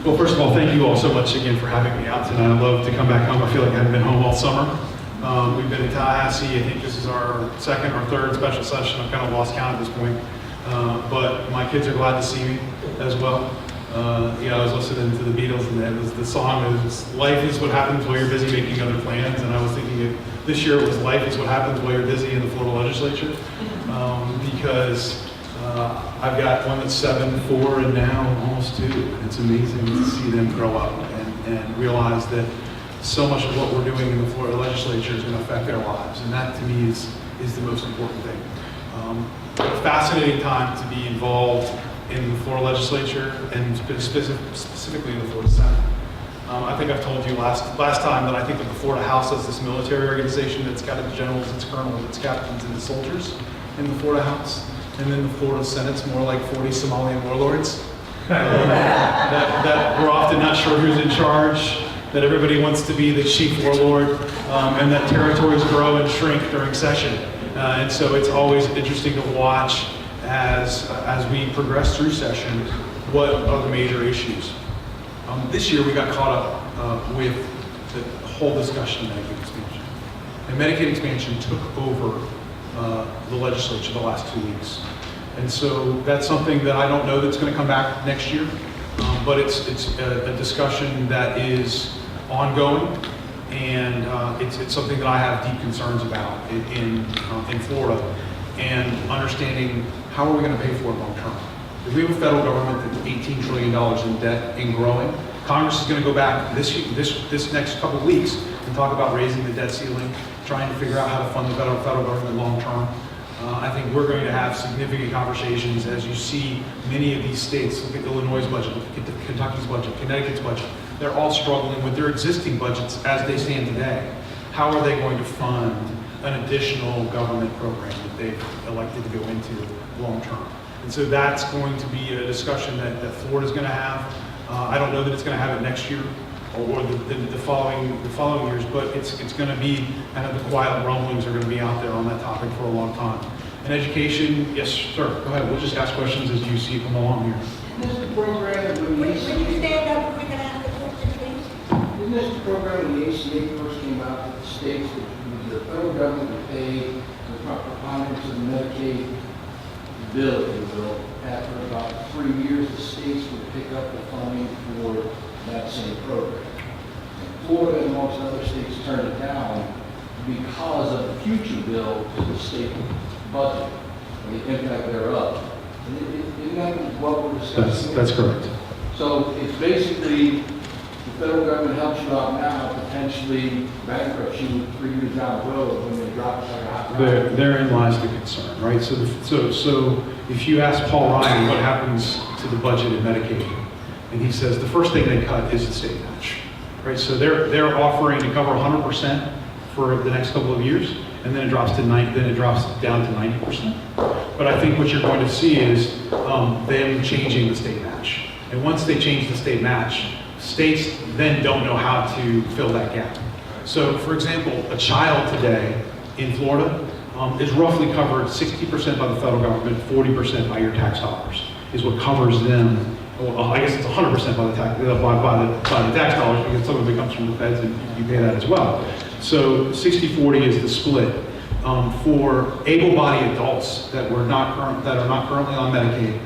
Well, first of all, thank you all so much again for having me out tonight. I love to come back home. I feel like I haven't been home all summer. We've been in Tallahassee. I think this is our second or third special session. I've kind of lost count at this point. But my kids are glad to see me as well. I was listening to the Beatles, and the song is "Life is what happens while you're busy making other plans." And I was thinking this year it was "Life is what happens while you're busy in the Florida legislature," because I've got one that's 7, 4, and now almost 2. And it's amazing to see them grow up and realize that so much of what we're doing in the Florida legislature is going to affect their lives. And that, to me, is the most important thing. A fascinating time to be involved in the Florida legislature and specifically in the Florida Senate. I think I've told you last time that I think that the Florida House is this military organization that's got its generals, its colonels, its captains, and its soldiers in the Florida House. And then the Florida Senate's more like 40 Somalian warlords that we're often not sure who's in charge, that everybody wants to be the chief warlord, and that territories grow and shrink during session. And so it's always interesting to watch as we progress through session, what are the major issues. This year we got caught up with the whole discussion of Medicaid expansion. And Medicaid expansion took over the legislature the last 2 weeks. And so that's something that I don't know that's going to come back next year, but it's a discussion that is ongoing, and it's something that I have deep concerns about in Florida, and understanding how are we going to pay for it long term. If we have a federal government that's $18 trillion in debt and growing, Congress is going to go back this next couple of weeks and talk about raising the debt ceiling, trying to figure out how to fund the federal government long term. I think we're going to have significant conversations as you see many of these states. Look at Illinois' budget, look at Kentucky's budget, Connecticut's budget. They're all struggling with their existing budgets as they stand today. How are they going to fund an additional government program that they've elected to go into long term? And so that's going to be a discussion that Florida's going to have. I don't know that it's going to have it next year or the following years, but it's going to be kind of the quiet rumblings are going to be out there on that topic for a long time. And education, yes, sir, go ahead. We'll just ask questions as you see it come along here. Isn't this the program when Would you stand up if we can ask the question, please? Isn't this the program when the ACA first came out that the states, that the federal government would pay the preponderance of the Medicaid bill, if you will, after about 3 years, the states would pick up the funding for that same program. And Florida and most other states turned it down because of the future bill to the state budget and the impact thereof. Isn't that what we're discussing? That's correct. So it's basically the federal government helps you out now, potentially bankrupts you 3 years down the road when they drop it like a hot rock. Therein lies the concern, right? So if you ask Paul Ryan what happens to the budget in Medicaid, and he says the first thing they cut is the state match, right? So they're offering to cover 100% for the next couple of years, and then it drops to then it drops down to 90%. But I think what you're going to see is them changing the state match. And once they change the state match, states then don't know how to fill that gap. So, for example, a child today in Florida is roughly covered 60% by the federal government, 40% by your tax dollars, is what covers them. Well, I guess it's 100% by the tax dollars, because some of it comes from the feds and you pay that as well. So 60-40 is the split. For able-bodied adults that are not currently on Medicaid,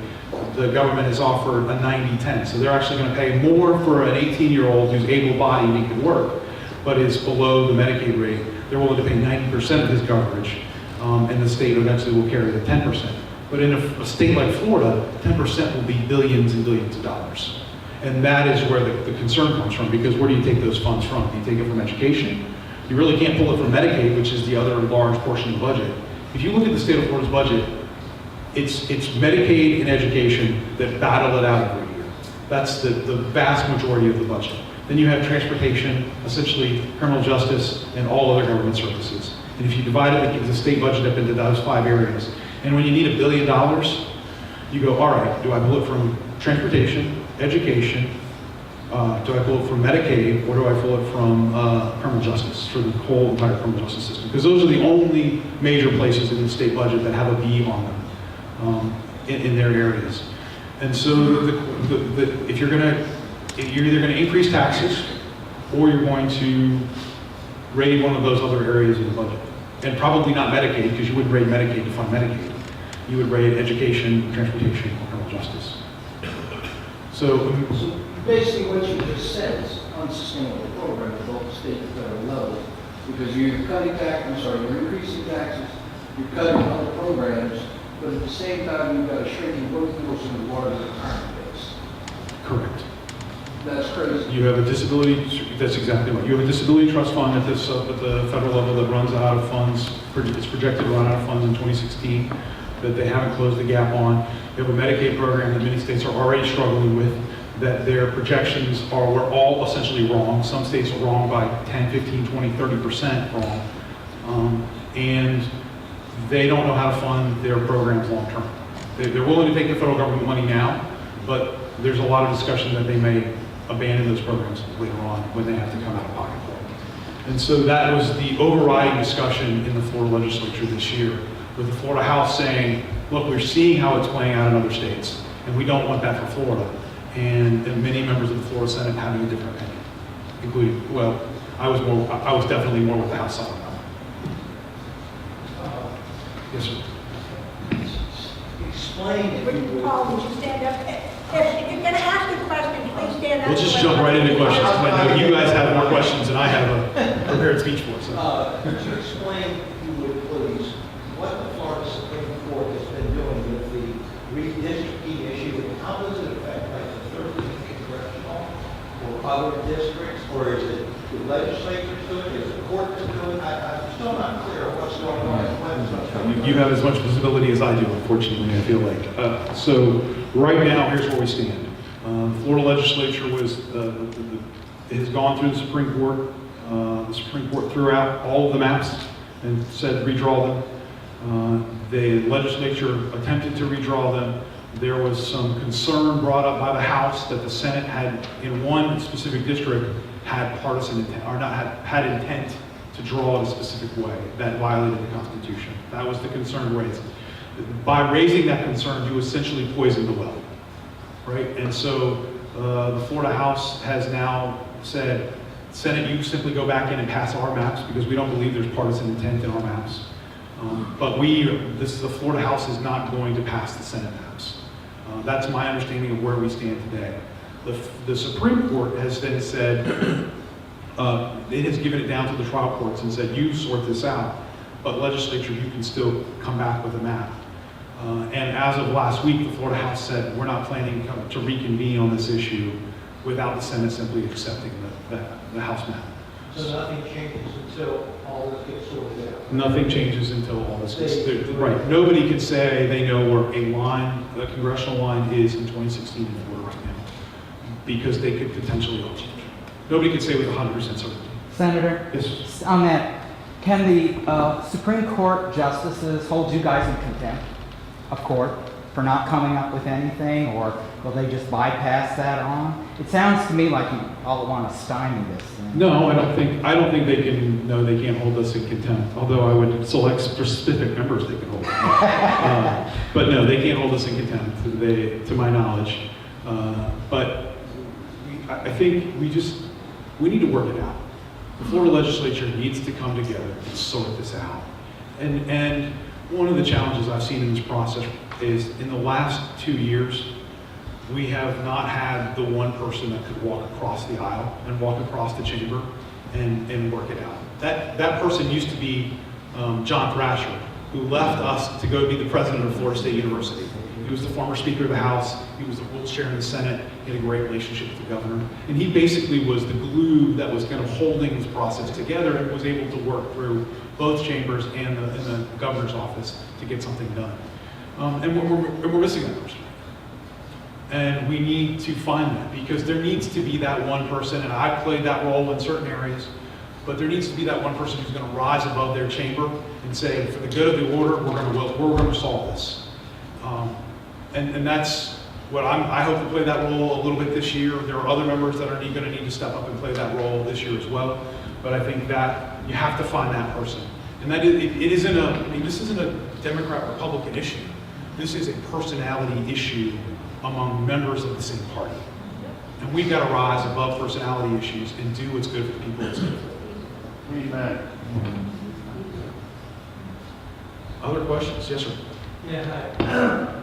the government has offered a 90-10. So they're actually going to pay more for an 18-year-old who's able-bodied and can work, but is below the Medicaid rate. They're willing to pay 90% of his coverage, and the state eventually will carry the 10%. But in a state like Florida, 10% will be billions and billions of dollars. And that is where the concern comes from, because where do you take those funds from? Do you take it from education? You really can't pull it from Medicaid, which is the other large portion of the budget. If you look at the state of Florida's budget, it's Medicaid and education that battle it out every year. That's the vast majority of the budget. Then you have transportation, essentially criminal justice, and all other government services. And if you divide the state budget up into those 5 areas, and when you need $1 billion, you go, all right, do I pull it from transportation, education, do I pull it from Medicaid, or do I pull it from criminal justice, for the whole entire criminal justice system? Because those are the only major places in the state budget that have a B on them in their areas. And so if you're going to you're either going to increase taxes or you're going to raid one of those other areas of the budget. And probably not Medicaid, because you wouldn't raid Medicaid to fund Medicaid. You would raid education, transportation, or criminal justice. So, So basically what you just said is unsustainable program at both the state and federal level, because you're you're increasing taxes, you're cutting other programs, but at the same time, you've got a shrinking workforce in the water retirement base. correct. That's crazy. You have a disability, that's exactly right. You have a disability trust fund at the federal level that runs out of funds, it's projected to run out of funds in 2016, that they haven't closed the gap on. You have a Medicaid program that many states are already struggling with, that their projections were all essentially wrong. Some states are wrong by 10, 15, 20, 30% wrong. And they don't know how to fund their programs long term. They're willing to take the federal government money now, but there's a lot of discussion that they may abandon those programs later on when they have to come out of pocket for it. And so that was the overriding discussion in the Florida legislature this year, with the Florida House saying, look, we're seeing how it's playing out in other states, and we don't want that for Florida. And many members of the Florida Senate having a different opinion, including, well, I was definitely more with the House side. Yes, sir. Explain if you would. Paul, would you stand up? If you're going to ask a question, please stand up. We'll just jump right into questions, because I know you guys have more questions than I have a prepared speech for. So. Could you explain, if you would please, what the Florida Supreme Court has been doing with the redistricting issue, and how does it affect like the 13th congressional or other districts, or is it the legislature's doing it, is the court that's doing it? I'm still not clear what's going on and when it's going to come. You have as much visibility as I do, unfortunately, I feel like. So right now, here's where we stand. The Florida legislature has gone through the Supreme Court. The Supreme Court threw out all of the maps and said redraw them. The legislature attempted to redraw them. There was some concern brought up by the House that the Senate had, in one specific district, had partisan intent, or not had intent to draw it a specific way that violated the Constitution. That was the concern raised. By raising that concern, you essentially poisoned the well, right? And so the Florida House has now said, Senate, you simply go back in and pass our maps because we don't believe there's partisan intent in our maps. But the Florida House is not going to pass the Senate maps. That's my understanding of where we stand today. The Supreme Court has then said, it has given it down to the trial courts and said, you sort this out, but legislature, you can still come back with a map. And as of last week, the Florida House said, we're not planning to reconvene on this issue without the Senate simply accepting the House map. So nothing changes until all this gets sorted out? Nothing changes until all this gets, right. Nobody could say they know where a congressional line is in 2016 in Florida right now, because they could potentially all change. Nobody could say with 100% certainty. Senator, Yes. on that, can the Supreme Court justices hold you guys in contempt of court for not coming up with anything, or will they just bypass that on? It sounds to me like you all want to stymie this thing. No, I don't think they can. No, they can't hold us in contempt. Although I would select specific members they can hold. But no, they can't hold us in contempt, to my knowledge. But I think we need to work it out. The Florida legislature needs to come together and sort this out. And one of the challenges I've seen in this process is in the last 2 years, we have not had the one person that could walk across the aisle and walk across the chamber and work it out. That person used to be John Thrasher, who left us to go be the president of Florida State University. He was the former Speaker of the House. He was the Rules Chair in the Senate. He had a great relationship with the governor. And he basically was the glue that was kind of holding this process together and was able to work through both chambers and the governor's office to get something done. And we're missing that person. And we need to find that, because there needs to be that one person, and I've played that role in certain areas, but there needs to be that one person who's going to rise above their chamber and say, for the good of the order, we're going to solve this. And that's what I hope to play that role a little bit this year. There are other members that are going to need to step up and play that role this year as well. But I think that you have to find that person. And that this isn't a Democrat-Republican issue. This is a personality issue among members of the same party. And we've got to rise above personality issues and do what's good for the people. That's good for them. Amen. Other questions? Yes, sir. Yeah,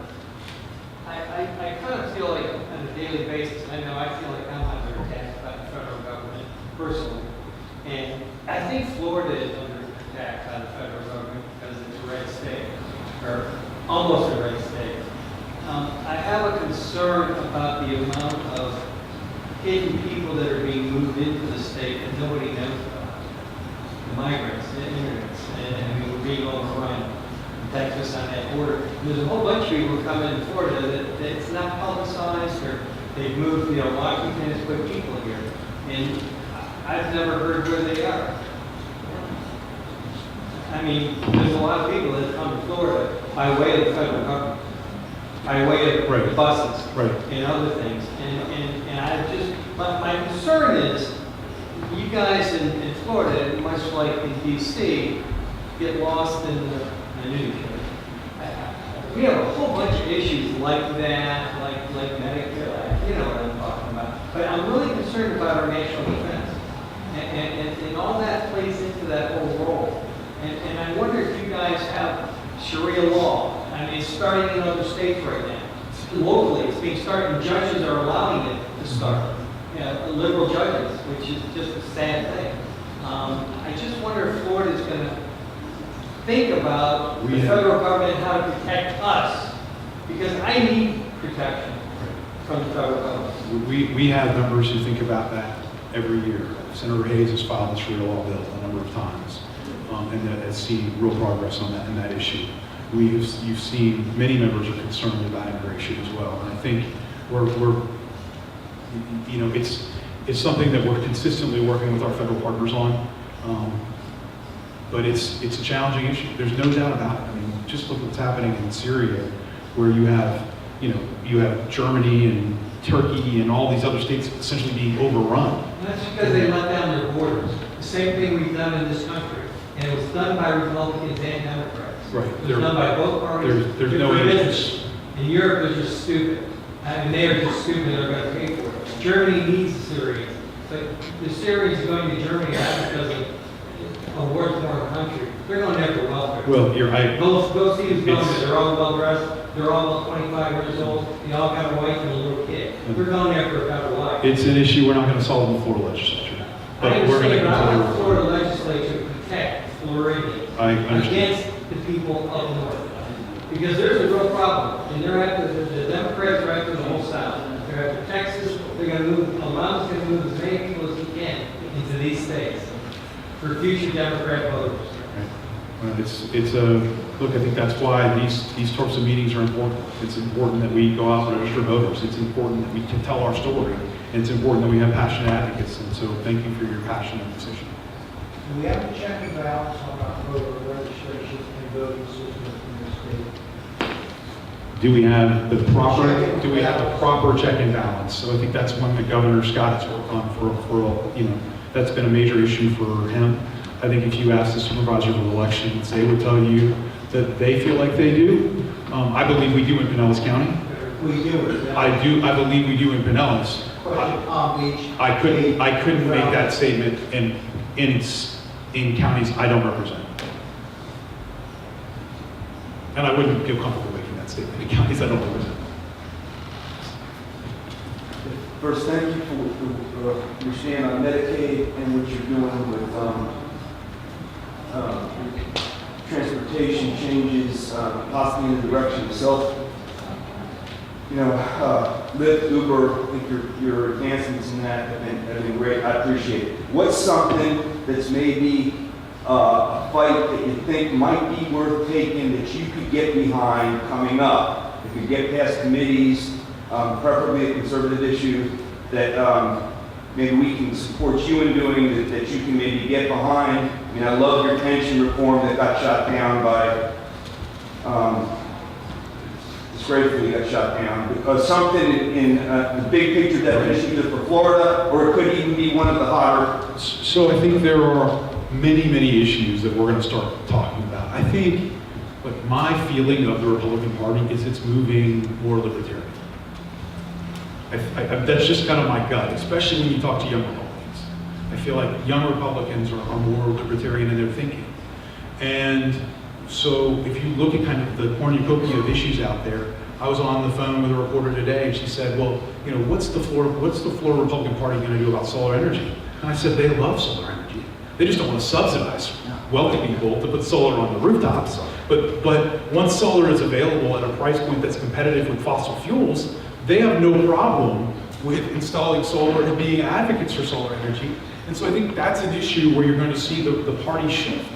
I kind of feel like on a daily basis, I know I feel like I'm under attack by the federal government personally. And I think Florida is under attack by the federal government because it's a red state, or almost a red state. I have a concern about the amount of hidden people that are being moved into the state that nobody knows about. The migrants, the immigrants, and we're being overrun. Texas on that border. There's a whole bunch of people coming in Florida that it's not publicized, or they've moved, Washington has put people here. And I've never heard where they are. I mean, there's a lot of people that come to Florida by way of the federal government, by way of Right. the buses Right. and other things. And I just, my concern is, you guys in Florida, much like in DC, get lost in the news. We have a whole bunch of issues like that, like Medicare, you know what I'm talking about. But I'm really concerned about our national defense. And all that plays into that whole role. And I wonder if you guys have Sharia law. I mean, it's starting in other states right now. Locally, it's being started, and judges are allowing it to start. Liberal judges, which is just a sad thing. I just wonder if Florida's going to think about the federal government and how to protect us, because I need protection from the federal government. We have members who think about that every year. Senator Hayes has filed this real law bill a number of times, and has seen real progress on that, in that issue. You've seen many members are concerned about immigration as well, and I think it's something that we're consistently working with our federal partners on. But it's a challenging issue. There's no doubt about it. I mean, just look what's happening in Syria, where you have Germany and Turkey and all these other states essentially being overrun. And that's because they let down their borders. The same thing we've done in this country. And it was done by Republicans and Democrats. Right. It was done by both parties. There's no interest. And Europe is just stupid. And they are just stupid, they're going to pay for it. Germany needs the Syrians. But the Syrians going to Germany not because of a war-torn country. They're going there for welfare. Well, you're right. Go see who's going there. They're all well-dressed. They're all about 25 years old. They all got a wife and a little kid. They're going there for a better life. It's an issue we're not going to solve in the Florida legislature. I But we're going to understand, but I want the continue. Florida legislature to protect Floridians I understand. against the people of the north. Because there's a real problem, and they're after, the Democrats are after the whole South. They're after Texas, they're going to move, Obama's going to move as many people as he can into these states for future Democrat voters. Well, look, I think that's why these sorts of meetings are important. It's important that we go out and register voters. It's important that we can tell our story. And it's important that we have passionate advocates. And so thank you for your passion on this issue. Do we have a check and balance on our voter registration and voting system in this state? Do we have the proper check and balance? So I think that's one that Governor Scott has worked on for that's been a major issue for him. I think if you ask the supervisor of elections, they would tell you that they feel like they do. I believe we do in Pinellas County. We do. I believe we do in Pinellas. Question, Palm Beach. I couldn't make that statement in counties I don't represent. And I wouldn't feel comfortable making that statement in counties I don't represent. First, thank you for your stand on Medicaid and what you're doing with transportation changes, possibly in the direction of self. Lyft, Uber, I think your advancements in that have been great. I appreciate it. What's something that's maybe a fight that you think might be worth taking that you could get behind coming up? If you get past committees, preferably a conservative issue that maybe we can support you in doing, that you can maybe get behind. I mean, I love your pension reform that got shot down by, disgracefully got shot down, because something in the big picture definition either for Florida, or it could even be one of the hotter. So I think there are many issues that we're going to start talking about. I think, my feeling of the Republican Party is it's moving more libertarian. That's just kind of my gut, especially when you talk to young Republicans. I feel like young Republicans are more libertarian in their thinking. And so if you look at kind of the cornucopia of issues out there, I was on the phone with a reporter today, and she said, well, you know, what's the Florida Republican Party going to do about solar energy? And I said, they love solar energy. They just don't want to subsidize wealthy people to put solar on the rooftops. But once solar is available at a price point that's competitive with fossil fuels, they have no problem with installing solar and being advocates for solar energy. And so I think that's an issue where you're going to see the party shift,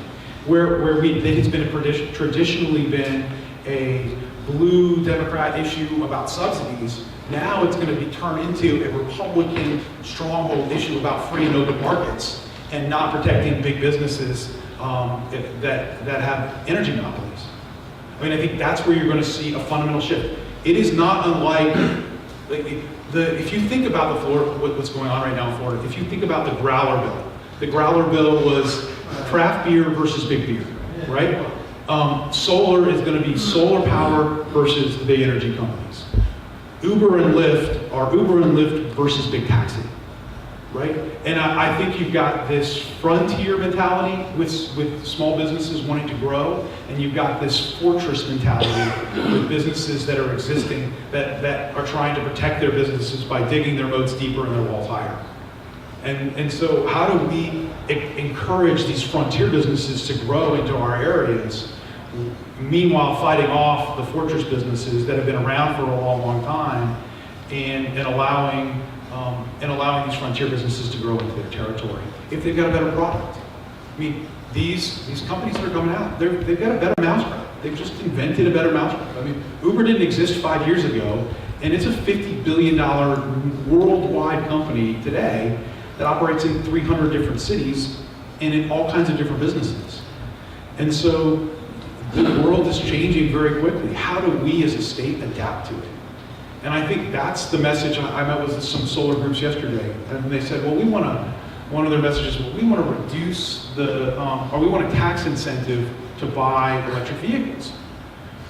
where it's been traditionally been a blue Democrat issue about subsidies. Now it's going to be turned into a Republican stronghold issue about free and open markets and not protecting big businesses that have energy monopolies. I mean, I think that's where you're going to see a fundamental shift. It is not unlike, if you think about what's going on right now in Florida, if you think about the Growler bill. The Growler bill was craft beer versus big beer, right? Solar is going to be solar power versus the big energy companies. Uber and Lyft are Uber and Lyft versus big taxi, right? And I think you've got this frontier mentality with small businesses wanting to grow, and you've got this fortress mentality with businesses that are existing that are trying to protect their businesses by digging their moats deeper and their walls higher. And so how do we encourage these frontier businesses to grow into our areas, meanwhile fighting off the fortress businesses that have been around for a long, long time, and allowing these frontier businesses to grow into their territory if they've got a better product? I mean, these companies that are coming out, they've got a better mousetrap. They've just invented a better mousetrap. I mean, Uber didn't exist 5 years ago, and it's a $50 billion worldwide company today that operates in 300 different cities and in all kinds of different businesses. And so the world is changing very quickly. How do we as a state adapt to it? And I think that's the message. I met with some solar groups yesterday, and they said, well, one of their messages, well, we want to reduce or we want a tax incentive to buy electric vehicles.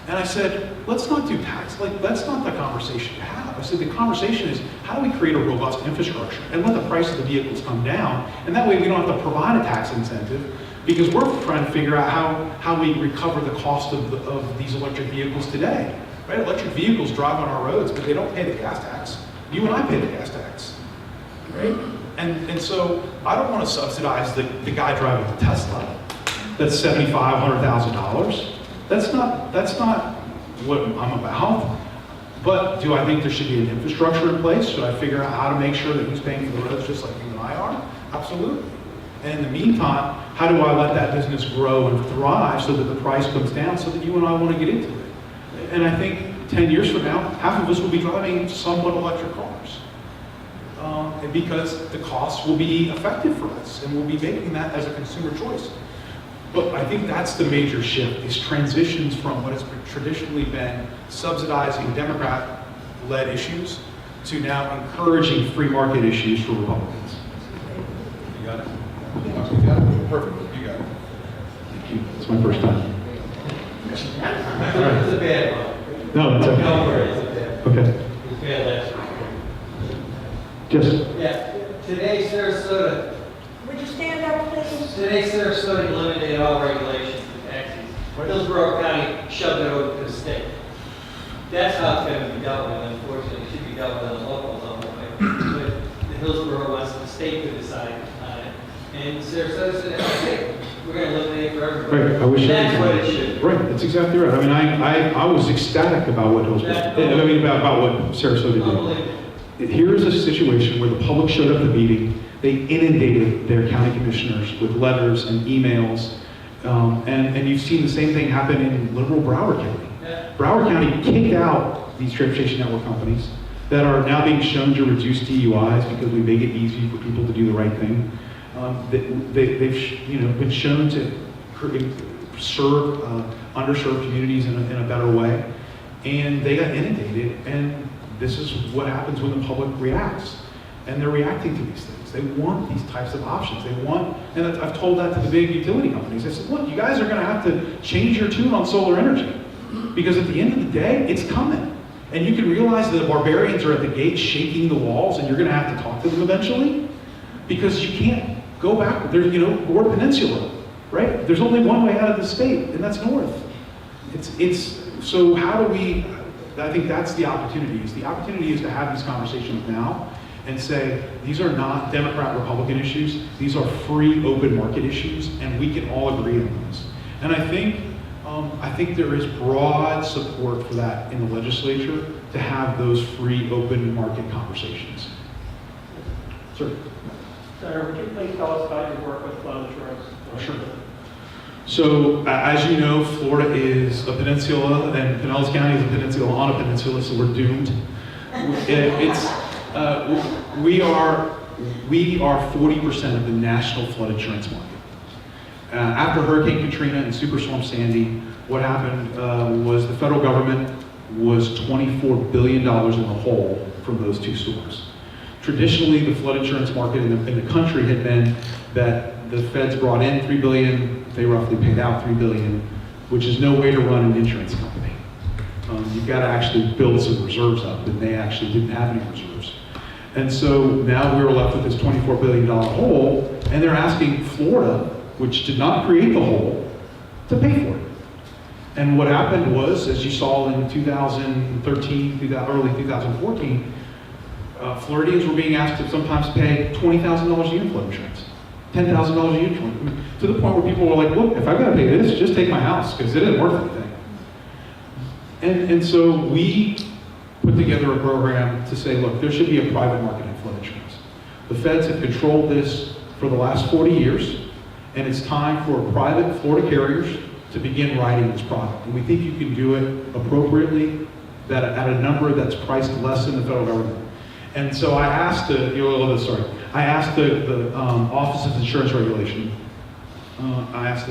And I said, let's not do tax, that's not the conversation to have. I said, the conversation is, how do we create a robust infrastructure and let the price of the vehicles come down, and that way we don't have to provide a tax incentive, because we're trying to figure out how we recover the cost of these electric vehicles today. Right? Electric vehicles drive on our roads, but they don't pay the gas tax. You and I pay the gas tax, right? And so I don't want to subsidize the guy driving the Tesla that's $75,000, $100,000. That's not what I'm about. But do I think there should be an infrastructure in place? Should I figure out how to make sure that he's paying for the roads just like you and I are? Absolutely. And in the meantime, how do I let that business grow and thrive so that the price comes down so that you and I want to get into it? And I think 10 years from now, half of us will be driving somewhat electric cars. And because the costs will be effective for us, and we'll be making that as a consumer choice. But I think that's the major shift, these transitions from what has traditionally been subsidizing Democrat-led issues to now encouraging free market issues for Republicans. You got it? You got it? Perfect, you got it. Thank you, it's my first time. It's a bad one. No, it's okay. Don't worry, it's a bad one. Okay. It's bad last Just, Yeah, today Sarasota Would you stand up, please? Today, Sarasota eliminated all regulations for taxis. Hillsborough County shoved it over to the state. That's how it's going to be dealt with, unfortunately. It should be dealt with on the local level. But the Hillsborough wants the state to decide on it. And Sarasota said, okay, we're going to eliminate it for everybody. right, I wish. That's what it should be. Right, that's exactly right. I mean, I was ecstatic about what about what Sarasota did. Unbelievable. Here's a situation where the public showed up at the meeting. They inundated their county commissioners with letters and emails, and you've seen the same thing happen in liberal Broward County. Yeah. Broward County kicked out these transportation network companies that are now being shown to reduce DUIs because we make it easy for people to do the right thing. They've been shown to serve underserved communities in a better way, and they got inundated. And this is what happens when the public reacts, and they're reacting to these things. They want these types of options. They want, and I've told that to the big utility companies. I said, look, you guys are going to have to change your tune on solar energy, because at the end of the day, it's coming. And you can realize that the barbarians are at the gates shaking the walls, and you're going to have to talk to them eventually, because you can't go back. There's, we're a peninsula, right? There's only one way out of the state, and that's north. So how do we, I think that's the opportunity. The opportunity is to have these conversations now and say, these are not Democrat-Republican issues. These are free, open market issues, and we can all agree on those. And I think there is broad support for that in the legislature to have those free, open market conversations. Sir? Senator, would you please tell us about your work with flood insurance? Sure. So, as you know, Florida is a peninsula, and Pinellas County is a peninsula on a peninsula, so we're doomed. We are 40% of the national flood insurance market. After Hurricane Katrina and Superstorm Sandy, what happened was the federal government was $24 billion in the hole from those two storms. Traditionally, the flood insurance market in the country had been that the feds brought in $3 billion, they roughly paid out $3 billion, which is no way to run an insurance company. You've got to actually build some reserves up, and they actually didn't have any reserves. And so now we're left with this $24 billion hole, and they're asking Florida, which did not create the hole, to pay for it. And what happened was, as you saw in 2013, early 2014, Floridians were being asked to sometimes pay $20,000 a year in flood insurance, $10,000 a year. To the point where people were like, look, if I've got to pay this, just take my house, because it isn't worth anything. And so we put together a program to say, look, there should be a private market in flood insurance. The feds have controlled this for the last 40 years, and it's time for private Florida carriers to begin writing this product. And we think you can do it appropriately at a number that's priced less than the federal government. And so I asked the Office of Insurance Regulation, I asked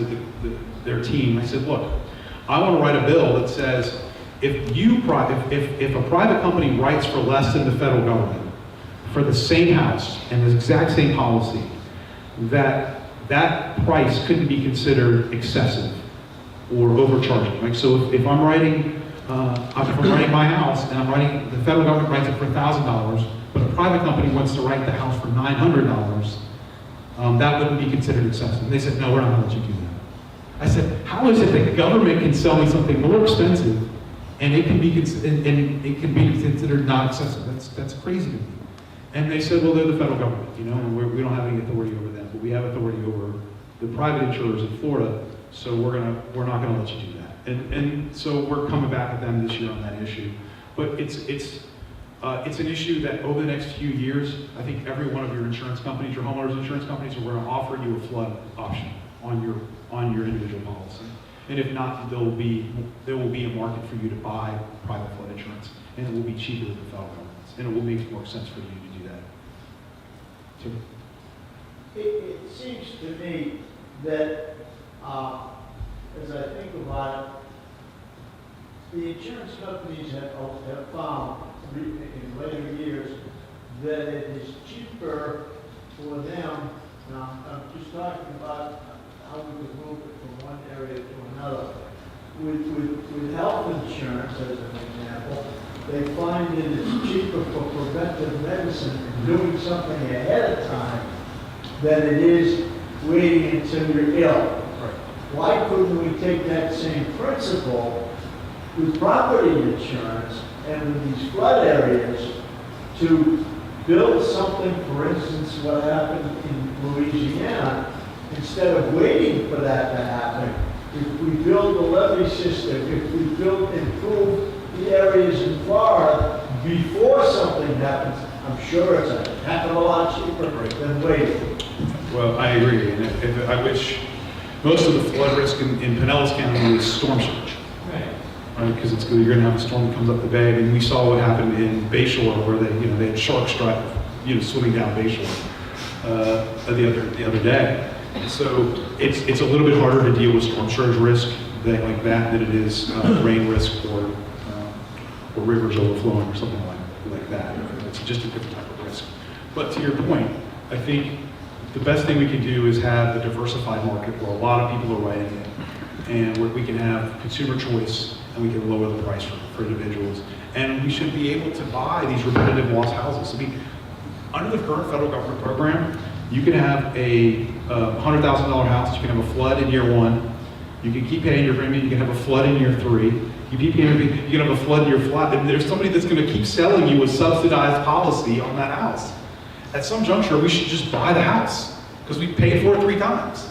their team, I said, look, I want to write a bill that says, if a private company writes for less than the federal government for the same house and the exact same policy, that price couldn't be considered excessive or overcharging. Right? So if I'm writing my house and the federal government writes it for $1,000, but a private company wants to write the house for $900, that wouldn't be considered excessive. And they said, no, we're not going to let you do that. I said, how is it that the government can sell me something more expensive and it can be considered not excessive? That's crazy to me. And they said, well, they're the federal government, and we don't have any authority over them, but we have authority over the private insurers in Florida, so we're not going to let you do that. And so we're coming back at them this year on that issue. But it's an issue that over the next few years, I think every one of your insurance companies, your homeowners insurance companies, are going to offer you a flood option on your individual policy. And if not, there will be a market for you to buy private flood insurance, and it will be cheaper than the federal government's, and it will make more sense for you to do that. So, It seems to me that, as I think about it, the insurance companies have found in later years that it is cheaper for them. Now, I'm just talking about how we can move it from one area to another. With health insurance, as an example, they find that it's cheaper for preventive medicine and doing something ahead of time than it is waiting until you're ill. right. Why couldn't we take that same principle with property insurance and with these flood areas to build something, for instance, what happened in Louisiana, instead of waiting for that to happen? If we build a levee system, if we improve the areas in Florida before something happens, I'm sure it's a heck of a lot cheaper than waiting. Well, I agree, and I wish most of the flood risk in Pinellas County is storm surge. Right. Right, because you're going to have a storm that comes up the bay. I mean, we saw what happened in Bayshore, where they had sharks swimming down Bayshore the other day. And so it's a little bit harder to deal with storm surge risk like that than it is rain risk or rivers overflowing or something like that. It's just a different type of risk. But to your point, I think the best thing we can do is have a diversified market where a lot of people are writing it, and where we can have consumer choice, and we can lower the price for individuals. And we should be able to buy these repetitive loss houses. I mean, under the current federal government program, you can have a $100,000 house, you can have a flood in year 1, you can keep paying your premium, you can have a flood in year 3, you can have a flood in your flat, and there's somebody that's gonna keep selling you a subsidized policy on that house. At some juncture, we should just buy the house, because we paid for it 3 times.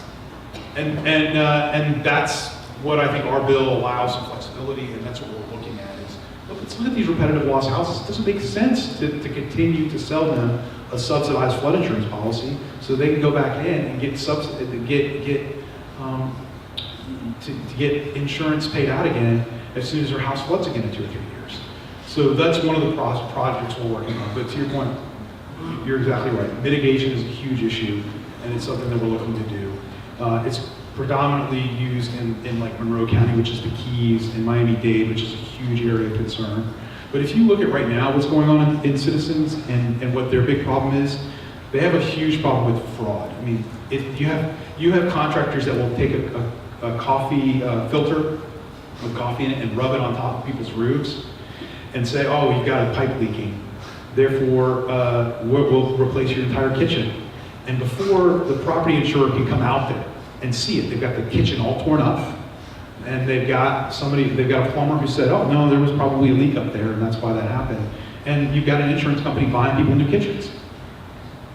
And that's what I think our bill allows some flexibility, and that's what we're looking at is, look at these repetitive loss houses. It doesn't make sense to continue to sell them a subsidized flood insurance policy so they can go back in and get to get insurance paid out again as soon as their house floods again in 2 or 3 years. So that's one of the projects we're working on. But to your point, you're exactly right. Mitigation is a huge issue, and it's something that we're looking to do. It's predominantly used in like Monroe County, which is the Keys, and Miami-Dade, which is a huge area of concern. But if you look at right now what's going on in Citizens and what their big problem is, they have a huge problem with fraud. I mean, if you have contractors that will take a coffee filter with coffee in it and rub it on top of people's roofs and say, oh, you've got a pipe leaking, therefore we'll replace your entire kitchen. And before the property insurer can come out there and see it, they've got the kitchen all torn up, and they've got a plumber who said, oh no, there was probably a leak up there, and that's why that happened. And you've got an insurance company buying people new kitchens.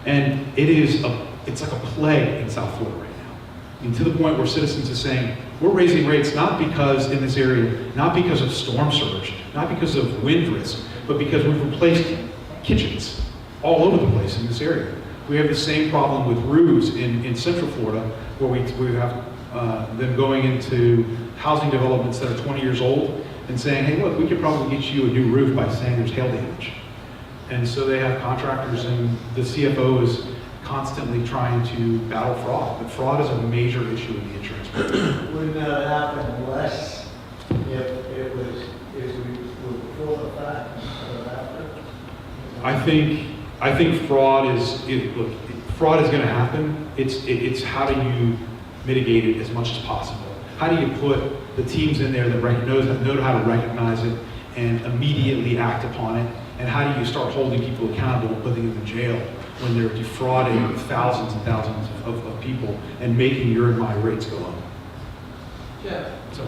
And it's like a plague in South Florida right now. I mean, to the point where Citizens is saying, we're raising rates not because in this area, not because of storm surge, not because of wind risk, but because we've replaced kitchens all over the place in this area. We have the same problem with roofs in Central Florida, where we have them going into housing developments that are 20 years old and saying, hey, look, we could probably get you a new roof by saying there's hail damage. And so they have contractors, and the CFO is constantly trying to battle fraud. But fraud is a major issue in the insurance market. Wouldn't that happen less if we were before the fact instead of after? I think fraud is going to happen. It's how do you mitigate it as much as possible? How do you put the teams in there that know how to recognize it and immediately act upon it? And how do you start holding people accountable and putting them in jail when they're defrauding thousands and thousands of people and making your and my rates go up? Jeff, So,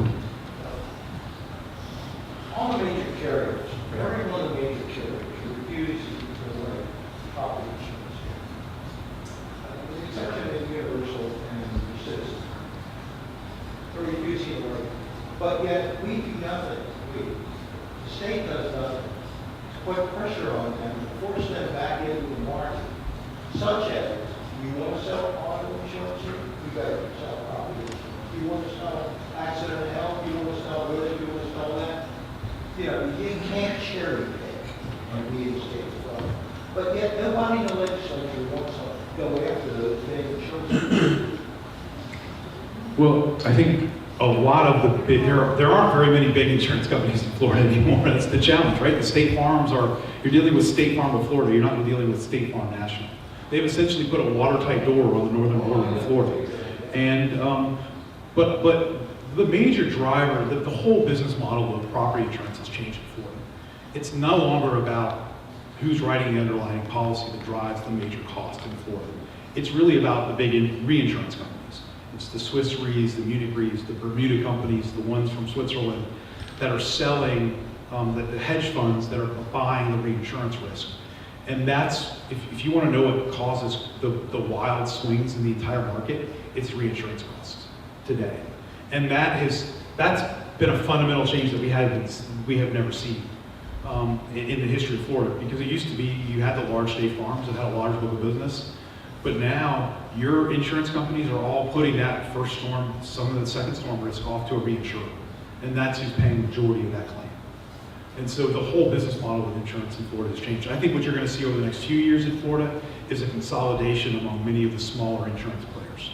all the major carriers, every one of the major carriers refuse to provide property insurance. With the exception of Universal and Citizens. They're refusing the right. But yet, we do nothing. The state does nothing to put pressure on them, to force them back into the market, such as, you want to sell auto insurance, you better sell property insurance. You want to sell accident and health, you want to sell this, you want to sell that. You know, you can't cherry pick and reinstate the fraud. But yet, nobody in the legislature wants to go after those big insurance. well, I think a lot of the big, there aren't very many big insurance companies in Florida anymore. That's the challenge, right? The State Farms you're dealing with State Farm of Florida, you're not dealing with State Farm National. They've essentially put a watertight door on the northern border of Florida. And, but the major driver, the whole business model of property insurance has changed in Florida. It's no longer about who's writing the underlying policy that drives the major cost in Florida. It's really about the big reinsurance companies. It's the Swiss Re's, the Munich Re's, the Bermuda companies, the ones from Switzerland that are selling, the hedge funds that are buying the reinsurance risk. And that's, if you want to know what causes the wild swings in the entire market, it's reinsurance costs today. And that's been a fundamental change that we have never seen in the history of Florida. Because it used to be you had the large state farms that had a large book of business, but now your insurance companies are all putting that first storm, some of the second storm risk off to a reinsurer. And that's who's paying the majority of that claim. And so the whole business model of insurance in Florida has changed. I think what you're going to see over the next few years in Florida is a consolidation among many of the smaller insurance players.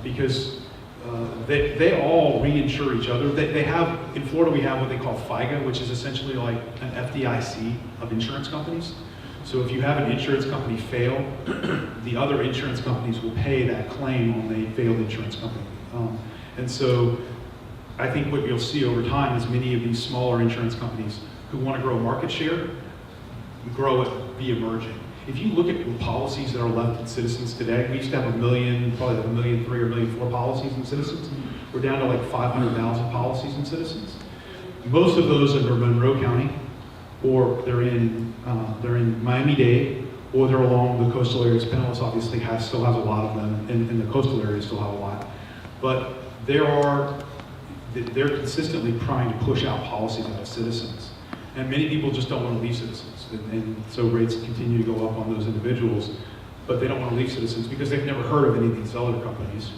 Because they all reinsure each other. They have, in Florida we have what they call FIGA, which is essentially like an FDIC of insurance companies. So if you have an insurance company fail, the other insurance companies will pay that claim on the failed insurance company. And so I think what you'll see over time is many of these smaller insurance companies who want to grow market share, grow it, be emerging. If you look at the policies that are left in Citizens today, we used to have 1 million, probably like 1,000,003 or 1,000,004 policies in Citizens. We're down to like 500,000 policies in Citizens. Most of those are in Monroe County, or they're in Miami-Dade, or they're along the coastal areas. Pinellas obviously still has a lot of them, and the coastal areas still have a lot. But they're consistently trying to push out policies out of Citizens. And many people just don't want to leave Citizens. And so rates continue to go up on those individuals, but they don't want to leave Citizens because they've never heard of any of these other companies.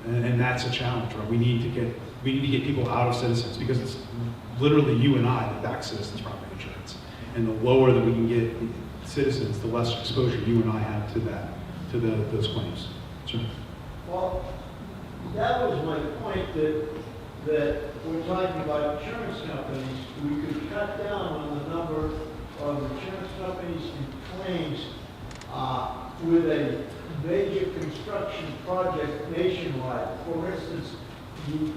And that's a challenge, right? We need to get people out of Citizens because it's literally you and I that back Citizens property insurance. And the lower that we can get Citizens, the less exposure you and I have to those claims. Sure. Well, that was my point, that we're talking about insurance companies. We could cut down on the number of insurance companies and claims with a major construction project nationwide. For instance,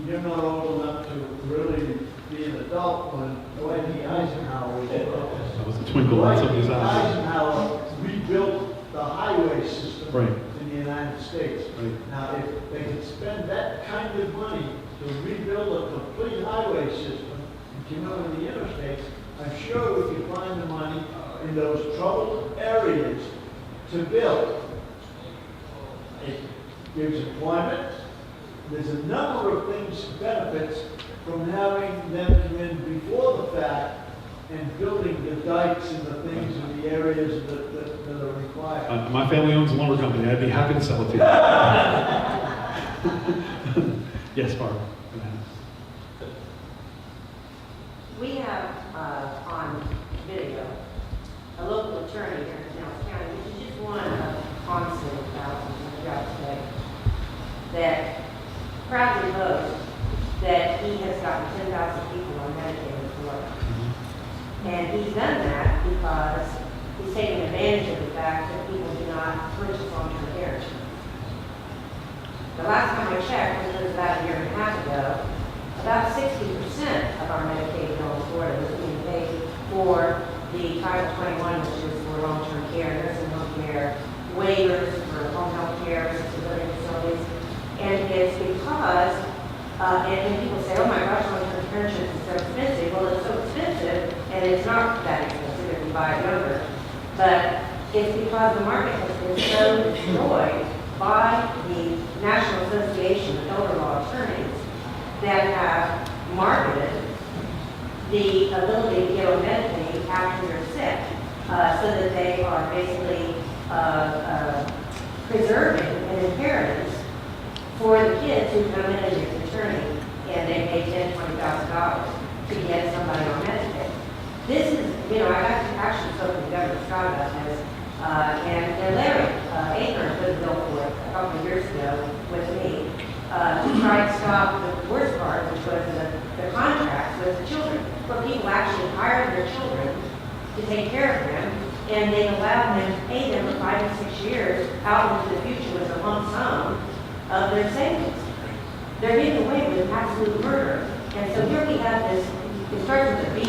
you're not old enough to really be an adult when Dwight D. Eisenhower was in office. That was a twinkle in somebody's eye. Eisenhower rebuilt the highway system Right. in the United States. Right. Now, if they could spend that kind of money to rebuild a complete highway system, in the interstates, I'm sure we could find the money in those troubled areas to build. It gives employment. There's a number of things, benefits from having them come in before the fact and building the dikes and the things in the areas that are required. My family owns a lumber company. I'd be happy to sell it to you. Yes, Barbara. We have on video a local attorney here in Pinellas County, which is just one of honestly thousands of jobs today, that proudly boasts that he has gotten 10,000 people on Medicaid in Florida. And he's done that because he's taken advantage of the fact that people do not purchase long-term care insurance. The last time I checked, which was about a year and a half ago, about 60% of our Medicaid bill in Florida was being paid for the Title 21, which is for long-term care, nursing home care, waivers for home health care, assisted living facilities. And it's because, and people say, oh my gosh, long-term care insurance is so expensive. Well, it's so expensive, and it's not that expensive if you buy it younger. But it's because the market has been so destroyed by the National Association of Elder Law Attorneys that have marketed the ability to get on Medicaid after you're sick, so that they are basically preserving an inheritance for the kids who come in as an attorney and they pay $10,000, $20,000 to get somebody on Medicaid. This is, I actually spoke to Governor Scott about this, and Larry Aker put a bill for it a couple of years ago with me to try to stop the worst part, which was the contracts with the children, where people actually hired their children to take care of them, and they allowed them to pay them for 5 and 6 years out into the future with a lump sum of their savings. They're getting away with absolute murder. And so here we have this, it starts with a B,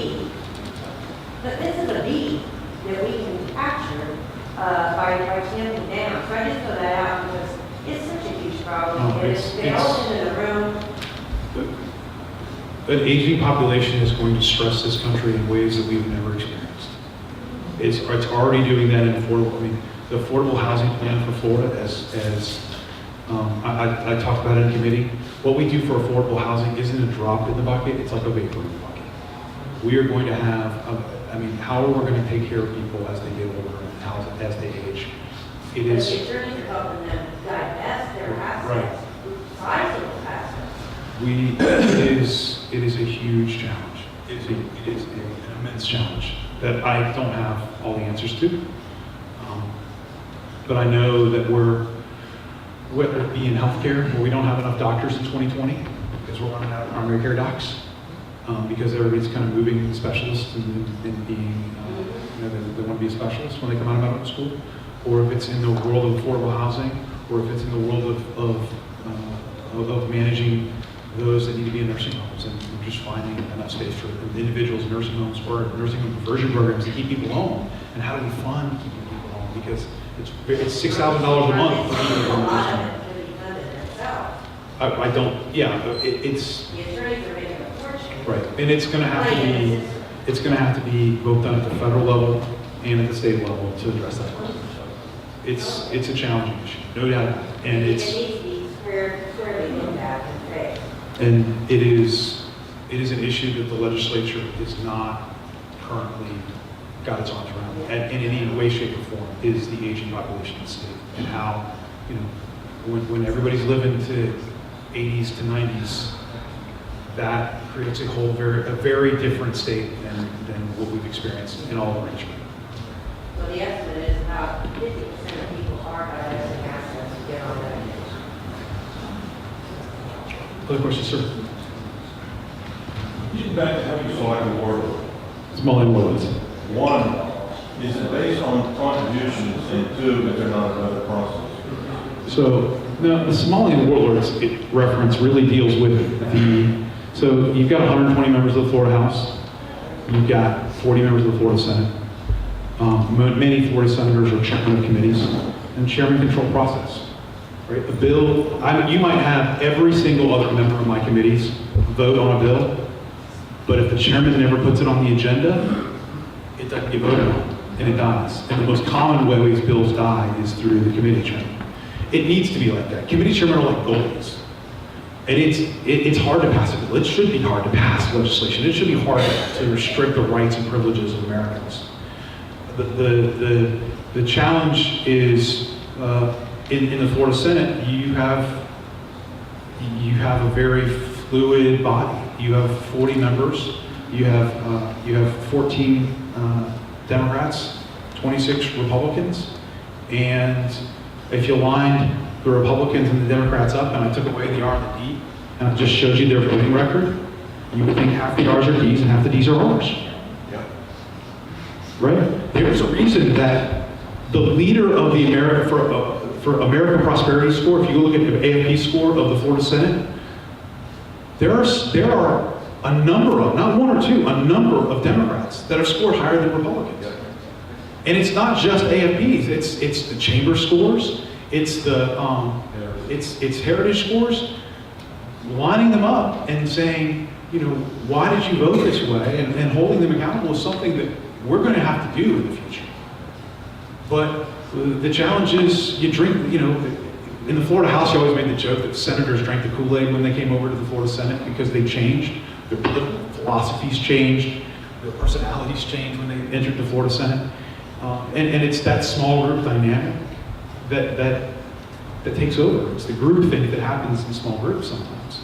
but this is a B that we can capture by tamping down. So I just throw that out because it's such a huge problem. Oh, And it's the elephant in the room. An aging population is going to stress this country in ways that we've never experienced. It's already doing that in affordable. The affordable housing plan for Florida, I talked about it in committee. What we do for affordable housing isn't a drop in the bucket; it's like a vapor in the bucket. We are going to have, how are we going to take care of people as they get older and as they age? It But is. the attorneys are helping them divest their assets, sizable assets. It is a huge challenge. It is an immense challenge that I don't have all the answers to. But I know that whether it be in healthcare, where we don't have enough doctors in 2020, because we're running out of primary care docs, because everybody's kind of moving specialists and being, they want to be a specialist when they come out of medical school, or if it's in the world of affordable housing, or if it's in the world of managing those that need to be in nursing homes, and we're just finding enough space for individuals in nursing homes or nursing home conversion programs to keep people home. And how do we fund keeping people home? Because it's $6,000 a month for people in nursing home. I don't, yeah, but it's, The attorneys are making a fortune. right, and it's gonna have to be both done at the federal level and at the state level to address that problem. It's a challenging issue, no doubt about it. And It it's, needs to be squarely looked at and fixed. and it is an issue that the legislature is not currently got its arms around, and in any way, shape, or form, is the aging population of the state, and how, you know, when everybody's living to 80s to 90s, that creates a very different state than what we've experienced in all the region. Well, the estimate is about 50% of people are diagnosing access to get on medication. Other questions, sir? Getting back to how you select the word, It's Mullen Woods. one, is it based on contributions, and two, if they're not another process? So, now, the Somalian warlords reference really deals with so you've got 120 members of the Florida House, you've got 40 members of the Florida Senate. Many Florida senators are chairmen of committees, and chairman control process. Right? A bill, you might have every single other member of my committees vote on a bill, but if the chairman never puts it on the agenda, it doesn't get voted on, and it dies. And the most common way these bills die is through the committee chairman. It needs to be like that. Committee chairmen are like goalies. And it's hard to pass a bill. It should be hard to pass legislation. It should be hard to restrict the rights and privileges of Americans. The challenge is in the Florida Senate, you have a very fluid body. You have 40 members. You have 14 Democrats, 26 Republicans, and if you lined the Republicans and the Democrats up, and I took away the R and the D, and I just showed you their voting record, you would think half the R's are D's and half the D's are R's. Yeah. Right? There's a reason that the leader of the for American Prosperity Score, if you look at the AFP score of the Florida Senate, there are a number of, not one or two, a number of Democrats that have scored higher than Republicans. Yeah. And it's not just AFPs, it's the chamber scores, it's the it's heritage scores, lining them up and saying, you know, why did you vote this way, and holding them accountable is something that we're going to have to do in the future. But the challenge is you drink, you know, in the Florida House you always made the joke that senators drank the Kool-Aid when they came over to the Florida Senate because they changed, their political philosophies changed, their personalities changed when they entered the Florida Senate. And it's that small group dynamic that takes over. It's the group thing that happens in small groups sometimes.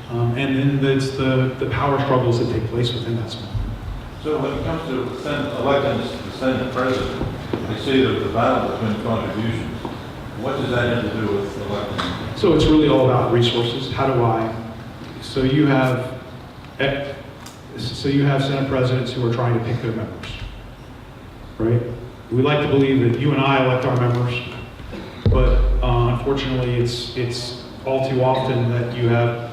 And then it's the power struggles that take place within that small group. So when it comes to electing the Senate president, they say that the battle between contributions. What does that have to do with electing? So it's really all about resources. So you have Senate presidents who are trying to pick their members, right? We like to believe that you and I elect our members, but unfortunately it's all too often that you have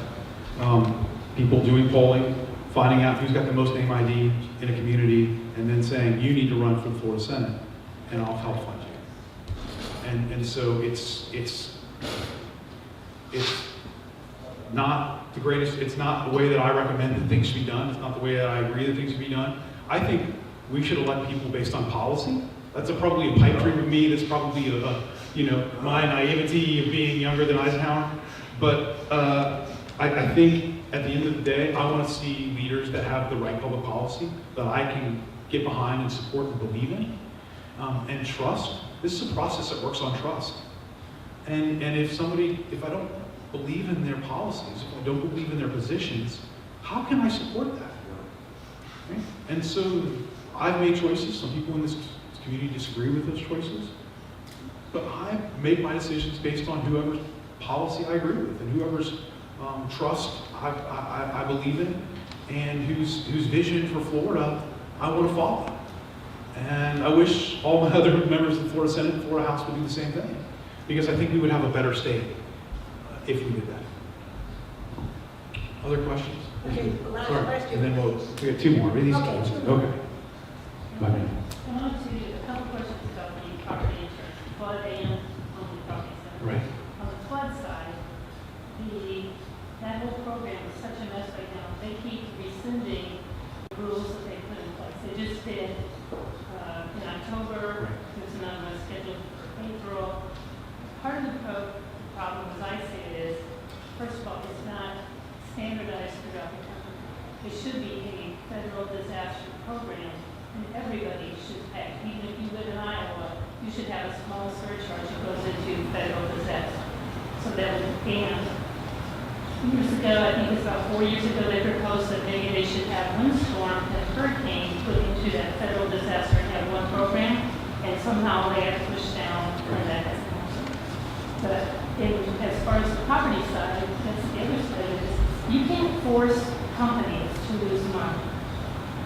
people doing polling, finding out who's got the most name ID in a community, and then saying, you need to run for the Florida Senate, and I'll help fund you. And so it's not the greatest, it's not the way that I recommend that things should be done, it's not the way that I agree that things should be done. I think we should elect people based on policy. That's probably a pipe dream of me, that's probably my naivety of being younger than Eisenhower. But I think at the end of the day, I want to see leaders that have the right public policy that I can get behind and support and believe in, and trust. This is a process that works on trust. And if I don't believe in their policies, if I don't believe in their positions, how can I support that? Right? And so I've made choices. Some people in this community disagree with those choices. But I make my decisions based on whoever's policy I agree with and whoever's trust I believe in, and whose vision for Florida I want to follow. And I wish all my other members of the Florida Senate and Florida House would do the same thing, because I think we would have a better state if we did that. Other questions? Okay, the last Sorry. question, And then please. we got two more. These- Okay, two more. Okay. Bye, man. I wanted to, a couple questions about the property insurance, flood and on the property side. Right. On the flood side, that whole program is such a mess right now. They keep rescinding the rules that they put in place. They just did, in October, Right. there's another one scheduled for April. Part of the problem, as I see it, is, first of all, it's not standardized throughout the country. It should be a federal disaster program, and everybody should pay. Even if you live in Iowa, you should have a small surcharge that goes into federal disaster. So that, and years ago, I think it's about 4 years ago, they proposed that maybe they should have windstorm and hurricane put into that federal disaster and have one program, and somehow they have pushed down when that has happened. But as far as the property side, that's the other side of this. You can't force companies to lose money.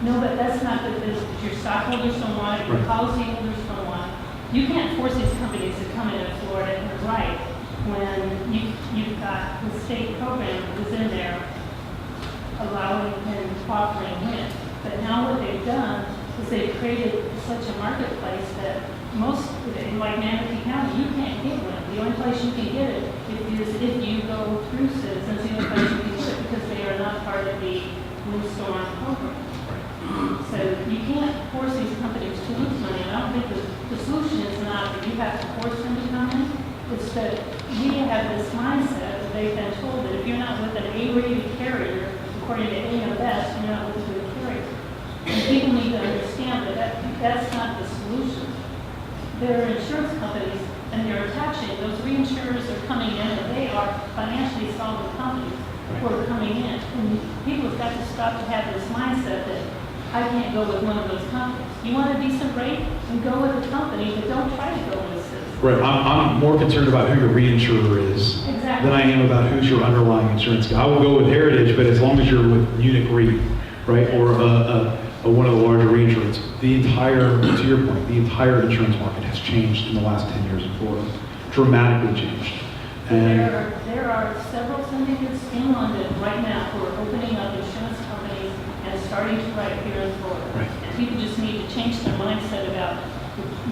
No, but that's not the business. Your stockholders don't want it, your Right. policyholders don't want it. You can't force these companies to come into Florida and write when you've got the state program that's in there allowing and offering rent. But now what they've done is they've created such a marketplace that most, like Manatee County, you can't get rent. The only place you can get it is if you go through Citizens, the only place you can get it because they are not part of the windstorm program. So you can't force these companies to lose money. And I don't think the solution is not that you have to force them to come in. It's that we have this mindset that they've been told that if you're not with an A-rated carrier, according to AM Best, you're not with a good carrier. And people need to understand that that's not the solution. There are insurance companies, and they're attaching, those reinsurers are coming in, and they are financially solvent companies who are coming in. And people have got to stop to have this mindset that I can't go with one of those companies. You want a decent rate, then go with a company, but don't try to go with Citizens. Right, I'm more concerned about who your reinsurer is Exactly. than I am about who's your underlying insurance guy. I will go with Heritage, but as long as you're with Munich Re, right, or one of the larger reinsurers, to your point, the entire insurance market has changed in the last 10 years in Florida, dramatically changed. And There are several syndicates in London right now who are opening up insurance companies and starting to write here in Florida. Right. And people just need to change their mindset about,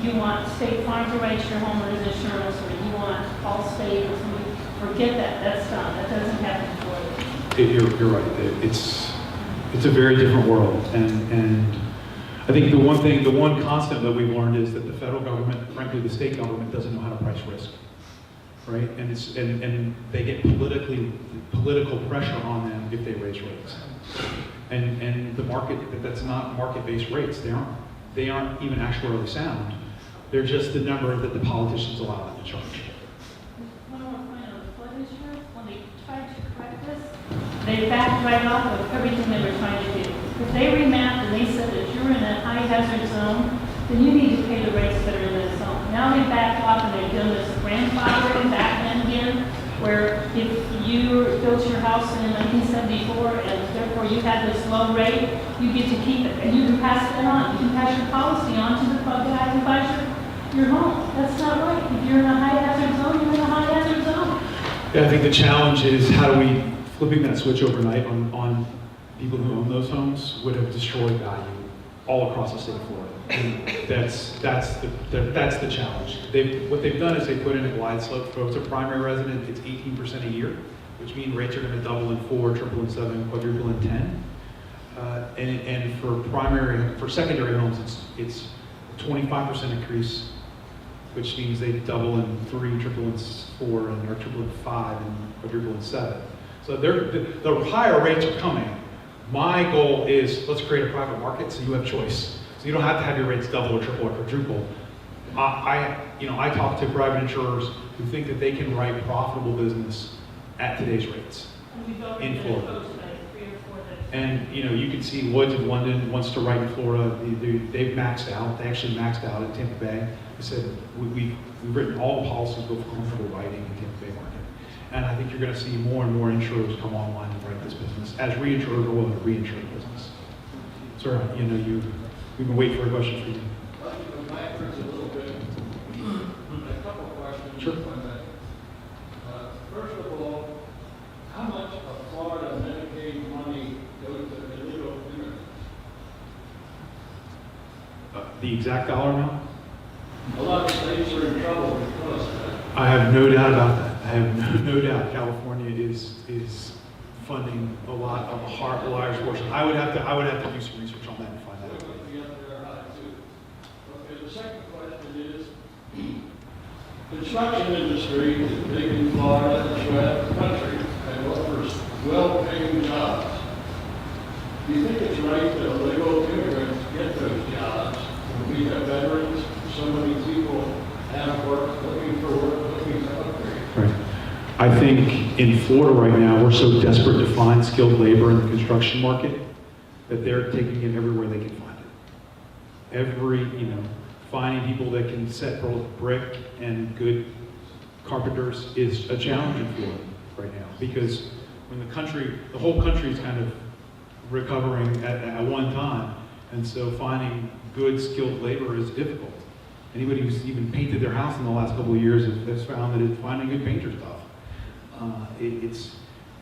you want State Farm to write your homeowner's insurance, or you want Allstate or something. Forget that, that's done, that doesn't happen in Florida. you're right, it's a very different world. And I think the one constant that we've learned is that the federal government, frankly, the state government doesn't know how to price risk. Right, and they get political pressure on them if they raise rates, and the market, that's not market-based rates. They aren't even actuarially sound. They're just the number that the politicians allow them to charge. One more point on the flood insurance, when they tried to correct this, they backed right off of everything they were trying to do. If they remapped and they said that you're in a high hazard zone, then you need to pay the rates that are in that zone. Now they backed off and they've done this grandfathering back in again, where if you built your house in 1974 and therefore you had this low rate, you get to keep it. And you can pass that on. You can pass your policy on to the guy who buys your home. That's not right. If you're in a high hazard zone, you're in a high hazard zone. Yeah, I think the challenge is how do we, flipping that switch overnight on people who own those homes would have destroyed value all across the state of Florida. And that's the challenge. What they've done is they put in a glide slope. For a primary resident, it's 18% a year, which means rates are going to double in 4, triple in 7, quadruple in 10. And for secondary homes, it's 25% increase, which means they double in 3, triple in 4, or triple in 5, and quadruple in 7. So the higher rates are coming. My goal is let's create a private market so you have choice. So you don't have to have your rates double or triple or quadruple. I talk to private insurers who think that they can write profitable business at today's rates in Florida. And you can see Lloyd's of London wants to write in Florida. They've maxed out. They actually maxed out in Tampa Bay. They said we've written all the policies we're comfortable writing in Tampa Bay market. And I think you're going to see more and more insurers come online and write this business as reinsurers are willing to reinsure the business. Sir, we've been waiting for a question for you. I'd like to go backwards a little bit. A couple of questions. Sure. First of all, how much of Florida Medicaid The exact dollar amount? A lot of states are in trouble because of that. I have no doubt about that. I have no doubt California is funding a lot of the large portion. I would have to do some research on that and find They're out. going to be up there high too. Okay, the second question is, construction industry is big in Florida and throughout the country and offers well-paying jobs. Do you think it's right that illegal immigrants get those jobs? We have veterans, so many people have work, looking for work, looking to upgrade. Right. I think in Florida right now, we're so desperate to find skilled labor in the construction market that they're taking it everywhere they can find it. Finding people that can set both brick and good carpenters is a challenge in Florida right now, because when the whole country is kind of recovering at one time, and so finding good skilled labor is difficult. Anybody who's even painted their house in the last couple of years has found that it's finding good painter's tough.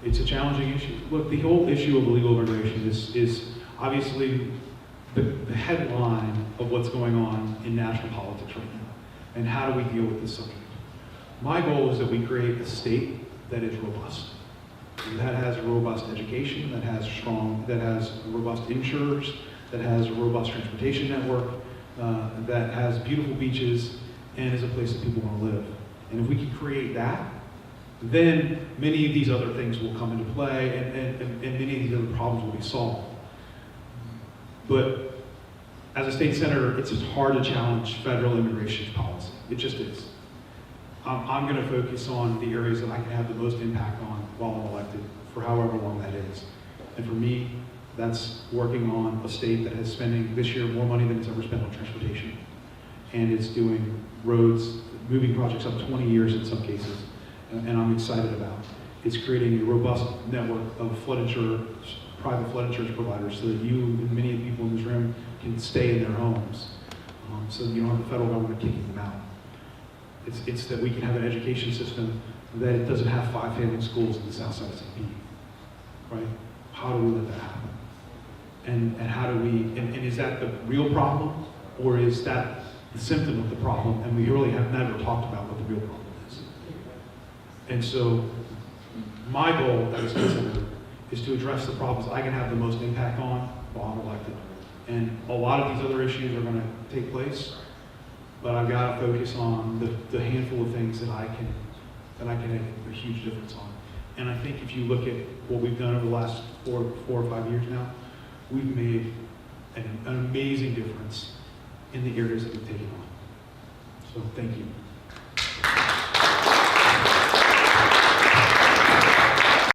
It's a challenging issue. Look, the whole issue of illegal immigration is obviously the headline of what's going on in national politics right now, and how do we deal with this subject. My goal is that we create a state that is robust, that has a robust education, that has robust insurers, that has a robust transportation network, that has beautiful beaches, and is a place that people want to live. And if we can create that, then many of these other things will come into play, and many of these other problems will be solved. But as a state senator, it's just hard to challenge federal immigration policy. It just is. I'm going to focus on the areas that I can have the most impact on while I'm elected, for however long that is. And for me, that's working on a state that is spending this year more money than it's ever spent on transportation. And it's doing roads, moving projects up 20 years in some cases, and I'm excited about. It's creating a robust network of flood insurers, private flood insurance providers, so that you and many of the people in this room can stay in their homes, so that you don't have the federal government kicking them out. It's that we can have an education system that it doesn't have 5 failing schools in the south side of St. Pete, right? How do we let that happen? And how do we, and is that the real problem, or is that the symptom of the problem, and we really have never talked about what the real problem is? And so my goal as a state senator is to address the problems I can have the most impact on while I'm elected. And a lot of these other issues are going to take place, but I've got to focus on the handful of things that I can make a huge difference on. And I think if you look at what we've done over the last four or 5 years now, we've made an amazing difference in the areas that we've taken on. So thank you.